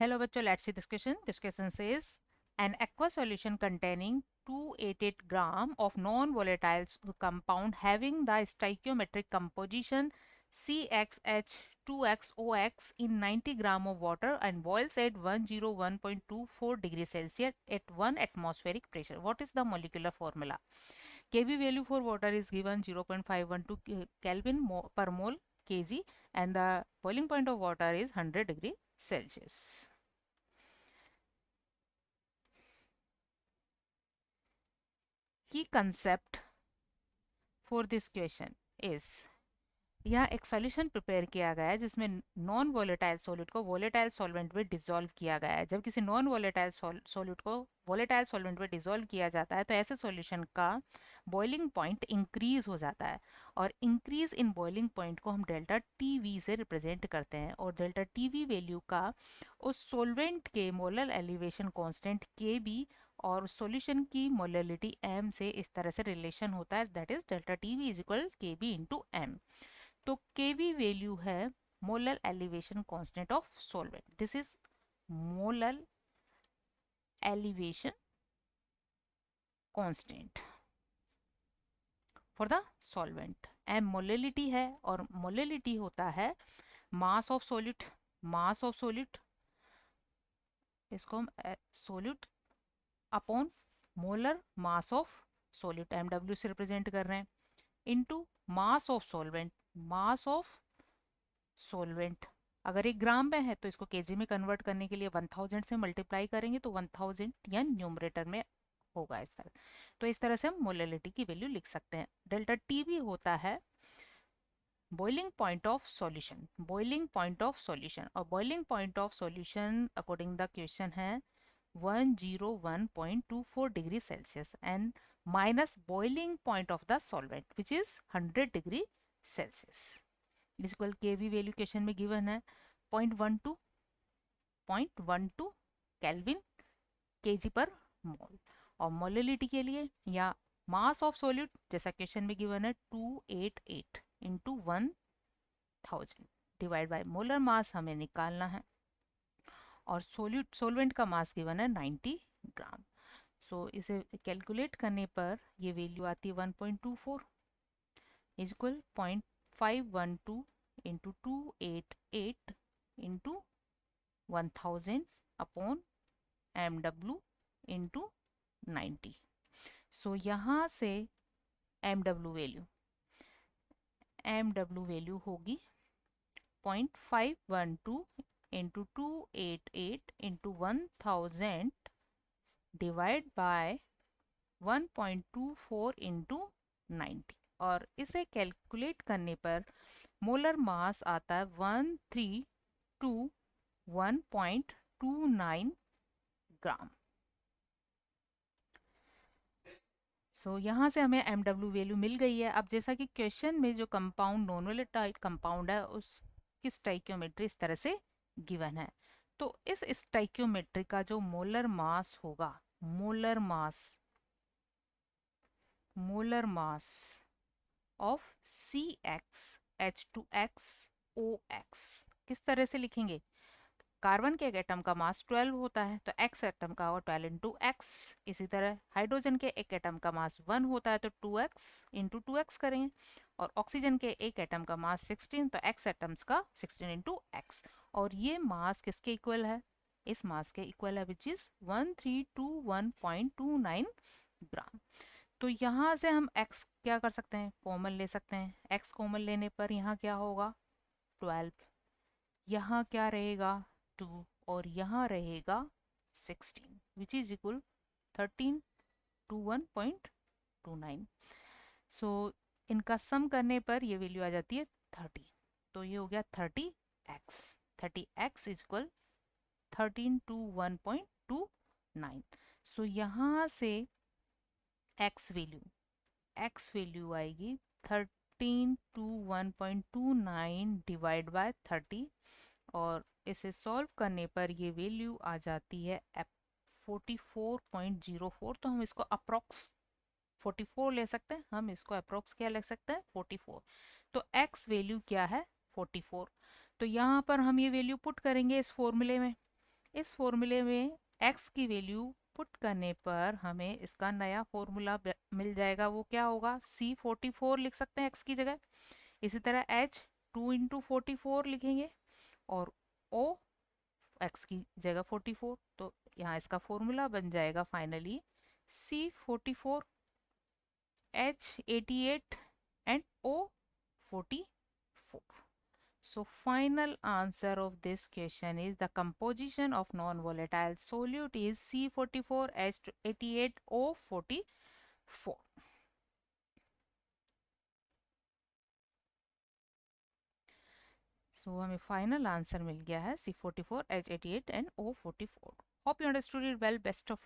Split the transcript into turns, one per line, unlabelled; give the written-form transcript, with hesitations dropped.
Hello bachcho, let's see this question. This question says an aqua solution containing 288 gram of non-volatile compound having the stoichiometric composition CXH2XOX in 90 gram of water and boils at 101.24 degrees Celsius at 1 atmospheric pressure. What is the molecular formula? Kb value for water is given 0.512 Kelvin per mole kg and the boiling point of water is 100 degree Celsius. Key concept for this question is यहाँ एक solution prepare किया गया है जिसमें non volatile solute को volatile solvent में dissolve किया गया है। जब किसी नॉन वोलेटाइल सॉल्यूट को वोलेटाइल सॉल्वेंट में डिसॉल्व किया जाता है तो ऐसे सॉल्यूशन का बॉइलिंग पॉइंट इंक्रीज हो जाता है और इंक्रीज इन बॉइलिंग पॉइंट को हम डेल्टा टी वी से रिप्रेजेंट करते हैं और डेल्टा टी वी वैल्यू का उस सॉल्वेंट के molar elevation constant K B और सॉल्यूशन की मोलरिटी एम से इस तरह से रिलेशन होता है, that is delta T V is equal K B into M. तो केवी वैल्यू है molar elevation constant of solvent. This is molar elevation constant for the solvent. M molarity है और मोलरिटी होता है mass of solute. Mass of solute इसको हम solute upon molar mass of solute M W से represent कर रहे हैं into mass of solvent. Mass of solvent अगर 1 ग्राम में है तो इसको केजी में कन्वर्ट करने के लिए 1000 से मल्टीप्लाई करेंगे तो 1000 या न्यूमरेटर में होगा इस तरह। तो इस तरह से हम मोलरिटी की वैल्यू लिख सकते हैं। डेल्टा टी भी होता है boiling point of solution. Boiling point of solution और boiling point of solution according the question है 101.24 degree Celsius and minus boiling point of the solvent which is 100 degree Celsius equal K B value question में given है 0.12 kelvin KG पर मोल और molarity के लिए या मास of solute जैसा question में गिवन है 288 into 1000 divide by molar mass हमें निकालना है और सोलवेंट का मास गिवन है 90 ग्राम। सो इसे कैलकुलेट करने पर ये वैल्यू आती है 1.24 is equal 0.512 into 288 into 1000 upon M W into 90। So यहाँ से एम डब्ल्यू वैल्यू होगी 0.512 into 288 into 1000 divide by 1.24 into 90 और इसे कैलकुलेट करने पर मोलर मास आता है 1321.29 ग्राम। सो यहाँ से हमें एम डब्ल्यू वैल्यू मिल गई है। अब जैसा कि क्वेश्चन में जो कंपाउंड नॉन वोलेटाइल कंपाउंड है उसकी स्टाइक्योमेट्री इस तरह से गिवन है तो इस स्टाइक्योमेट्री का जो मोलर मास होगा मोलर मास ऑफ CXH2XOX किस तरह से लिखेंगे? कार्बन के एक एटम का मास 12 होता है तो एक्स एटम का होगा 12 इंटू एक्स। इसी तरह हाइड्रोजन के एक एटम का मास 1 होता है तो 2x इंटू 2x करेंगे और ऑक्सीजन के एक एटम का मास 16 तो एक्स एटम्स का 16 इंटू एक्स और ये मास किसके इक्वल है? इस मास के इक्वल है विच इज 1321.29 ग्राम। तो यहाँ से हम x क्या कर सकते हैं? कॉमन ले सकते हैं। x कॉमन लेने पर यहाँ क्या होगा? 12। यहाँ क्या रहेगा? 2 और यहाँ रहेगा 16 विच इज इक्वल 1321.29। सो इनका सम करने पर ये वैल्यू आ जाती है 30। तो ये हो गया 30x। 30x is equal 1321.29। सो यहाँ से x वैल्यू आएगी 1321.29 डिवाइड बाय 30 और इसे सॉल्व करने पर ये वैल्यू आ जाती है 44.04। तो हम इसको अप्रोक्स 44 ले सकते हैं। हम इसको अप्रोक्स क्या ले सकते हैं? 44। तो x वैल्यू क्या है? 44। तो यहाँ पर हम ये वैल्यू पुट करेंगे इस फॉर्मूले में इस फॉर्मूले में x की वैल्यू पुट करने पर हमें इसका नया फॉर्मूला मिल जाएगा। वो क्या होगा, C44 लिख सकते हैं x की जगह। इसी तरह H 2 × 44 लिखेंगे और O x की जगह 44। तो यहाँ इसका फॉर्मूला बन जाएगा finally C44 H 88 and O 44. So final answer of this question is the composition of non-volatile solute is C44 H88 O 44. So हमें final answer मिल गया है C44 H88 and O 44. Hope you understood it well. Best of luck.